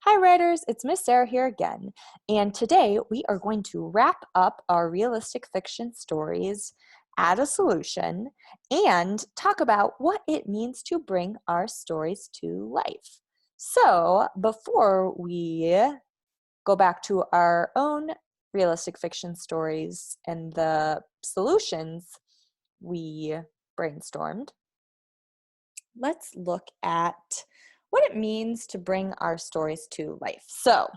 Hi writers, it's Miss Sarah here again, and today we are going to wrap up our realistic fiction stories, add a solution, and talk about what it means to bring our stories to life. So before we go back to our own realistic fiction stories and the solutions we brainstormed, let's look at what it means to bring our stories to life. So,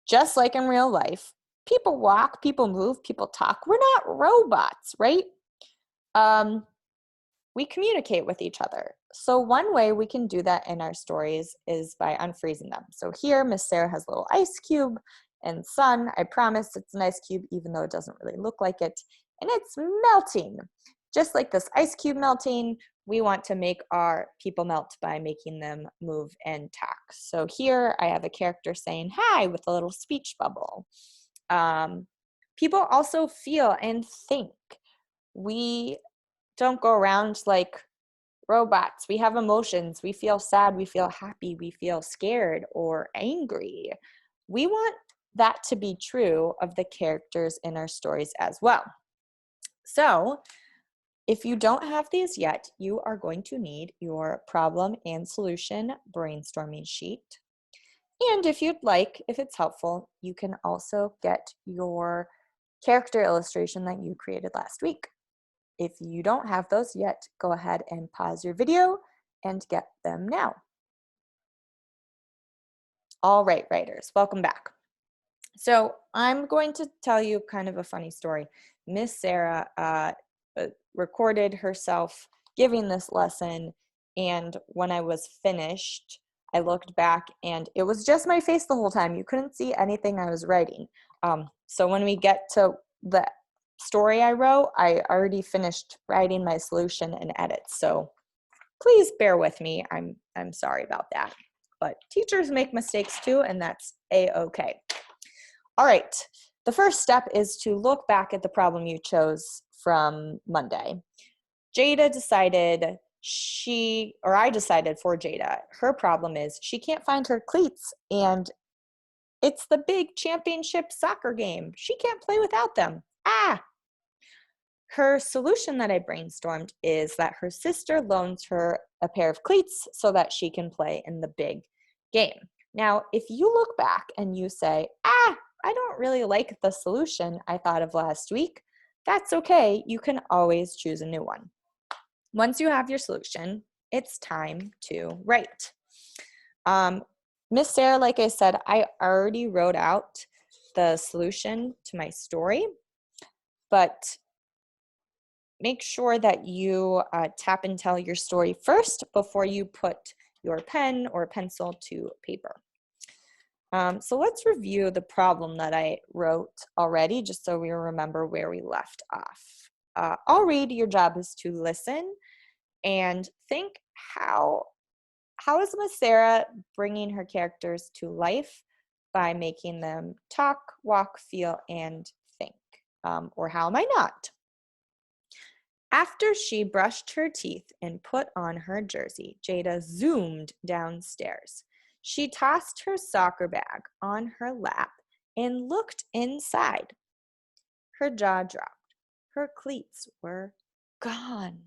just like in real life, people walk, people move, people talk. We're not robots, right? Um, we communicate with each other. So one way we can do that in our stories is by unfreezing them. So here, Miss Sarah has a little ice cube and sun. I promise it's an ice cube, even though it doesn't really look like it. And it's melting. Just like this ice cube melting, we want to make our people melt by making them move and talk. So here I have a character saying hi with a little speech bubble. People also feel and think. We don't go around like robots. We have emotions. We feel sad. We feel happy. We feel scared or angry. We want that to be true of the characters in our stories as well. So, if you don't have these yet, you are going to need your problem and solution brainstorming sheet. And if you'd like, if it's helpful, you can also get your character illustration that you created last week. If you don't have those yet, go ahead and pause your video and get them now. All right, writers, welcome back. So I'm going to tell you kind of a funny story. Miss Sarah recorded herself giving this lesson, and when I was finished, I looked back and it was just my face the whole time. You couldn't see anything I was writing. So when we get to the story I wrote, I already finished writing my solution and edits. So please bear with me. I'm sorry about that. But teachers make mistakes too, and that's a-okay. All right. The first step is to look back at the problem you chose from Monday. Jada decided I decided for Jada, her problem is she can't find her cleats, and it's the big championship soccer game. She can't play without them. Her solution that I brainstormed is that her sister loans her a pair of cleats so that she can play in the big game. Now, if you look back and you say, I don't really like the solution I thought of last week, that's okay. You can always choose a new one. Once you have your solution, it's time to write. Miss Sarah, like I said, I already wrote out the solution to my story, but make sure that you tap and tell your story first before you put your pen or pencil to paper. So let's review the problem that I wrote already, just so we remember where we left off. I'll read. Your job is to listen and think, how is Miss Sarah bringing her characters to life by making them talk, walk, feel, and think? Or how am I not? After she brushed her teeth and put on her jersey, Jada zoomed downstairs. She tossed her soccer bag on her lap and looked inside. Her jaw dropped. Her cleats were gone.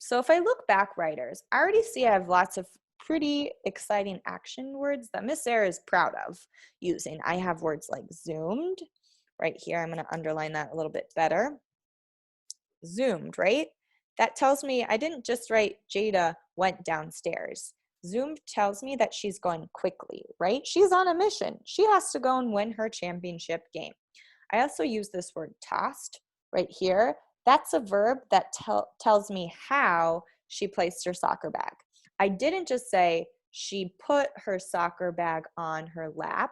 So if I look back, writers, I already see I have lots of pretty exciting action words that Miss Sarah is proud of using. I have words like zoomed. Right here, I'm going to underline that a little bit better. Zoomed, right? That tells me I didn't just write Jada went downstairs. Zoomed tells me that she's going quickly, right? She's on a mission. She has to go and win her championship game. I also use this word tossed right here. That's a verb that tells me how she placed her soccer bag. I didn't just say she put her soccer bag on her lap.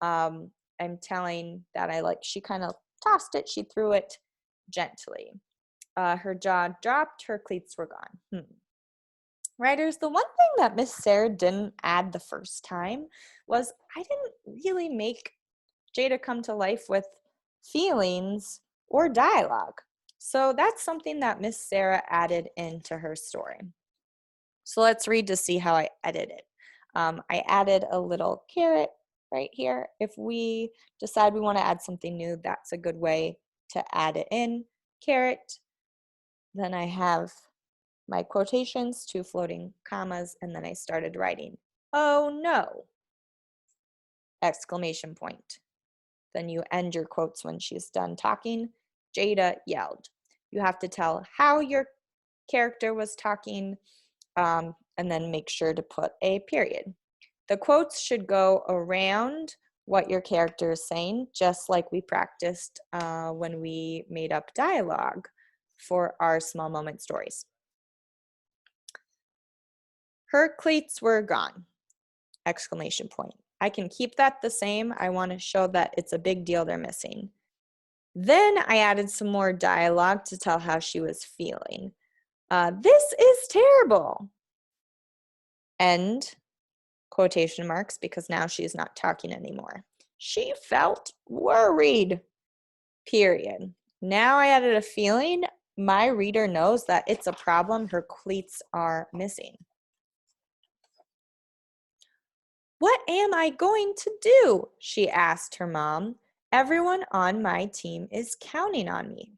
I'm telling that she kind of tossed it. She threw it gently. Her jaw dropped, her cleats were gone. Writers, the one thing that Miss Sarah didn't add the first time was I didn't really make Jada come to life with feelings or dialogue. So that's something that Miss Sarah added into her story. So let's read to see how I edited it. I added a little carrot right here. If we decide we want to add something new, that's a good way to add it in. Carrot. Then I have my quotations, 2 floating commas, and then I started writing, "Oh no!" Exclamation point. Then you end your quotes when she's done talking. Jada yelled. You have to tell how your character was talking, and then make sure to put a period. The quotes should go around what your character is saying, just like we practiced when we made up dialogue for our small moment stories. Her cleats were gone! Exclamation point. I can keep that the same. I want to show that it's a big deal they're missing. Then I added some more dialogue to tell how she was feeling. This is terrible. End quotation marks, because now she's not talking anymore. She felt worried. Period. Now I added a feeling. My reader knows that it's a problem. Her cleats are missing. What am I going to do? She asked her mom. Everyone on my team is counting on me.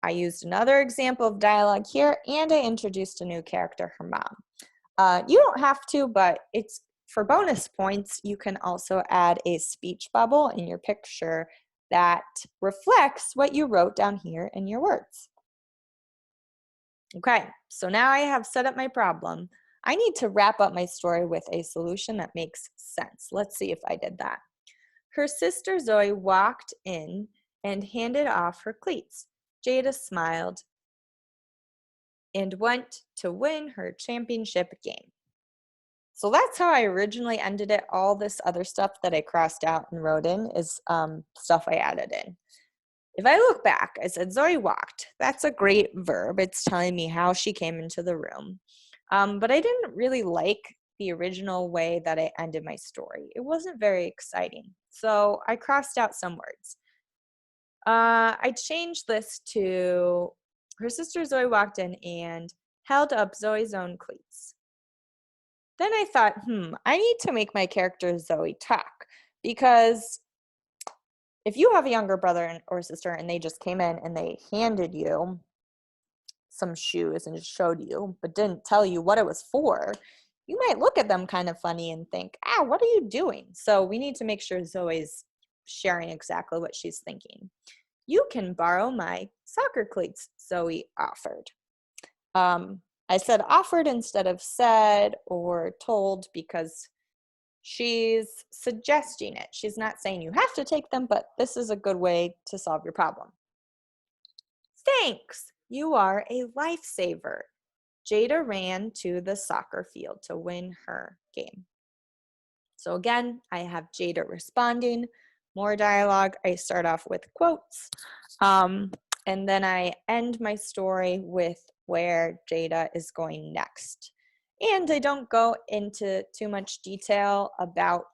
I used another example of dialogue here, and I introduced a new character, her mom. You don't have to, but it's for bonus points. You can also add a speech bubble in your picture that reflects what you wrote down here in your words. Okay, so now I have set up my problem. I need to wrap up my story with a solution that makes sense. Let's see if I did that. Her sister Zoe walked in and handed off her cleats. Jada smiled and went to win her championship game. So that's how I originally ended it. All this other stuff that I crossed out and wrote in is stuff I added in. If I look back, I said Zoe walked. That's a great verb. It's telling me how she came into the room. But I didn't really like the original way that I ended my story. It wasn't very exciting. So I crossed out some words. I changed this to her sister Zoe walked in and held up Zoe's own cleats. Then I thought, I need to make my character Zoe talk, because if you have a younger brother or sister and they just came in and they handed you some shoes and just showed you, but didn't tell you what it was for, you might look at them kind of funny and think, what are you doing? So we need to make sure Zoe's sharing exactly what she's thinking. You can borrow my soccer cleats, Zoe offered. I said offered instead of said or told because she's suggesting it. She's not saying you have to take them, but this is a good way to solve your problem. Thanks, you are a lifesaver. Jada ran to the soccer field to win her game. So again, I have Jada responding, more dialogue. I start off with quotes, and then I end my story with where Jada is going next. And I don't go into too much detail about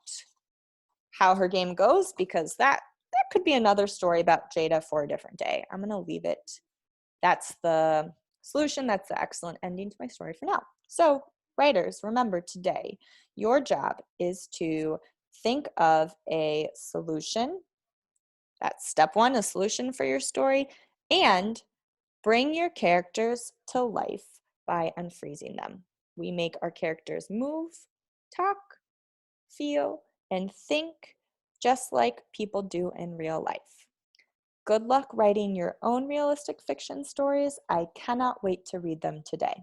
how her game goes, because that could be another story about Jada for a different day. I'm going to leave it. That's the solution. That's the excellent ending to my story for now. So writers, remember today, your job is to think of a solution. That's step one, a solution for your story, and bring your characters to life by unfreezing them. We make our characters move, talk, feel, and think just like people do in real life. Good luck writing your own realistic fiction stories. I cannot wait to read them today.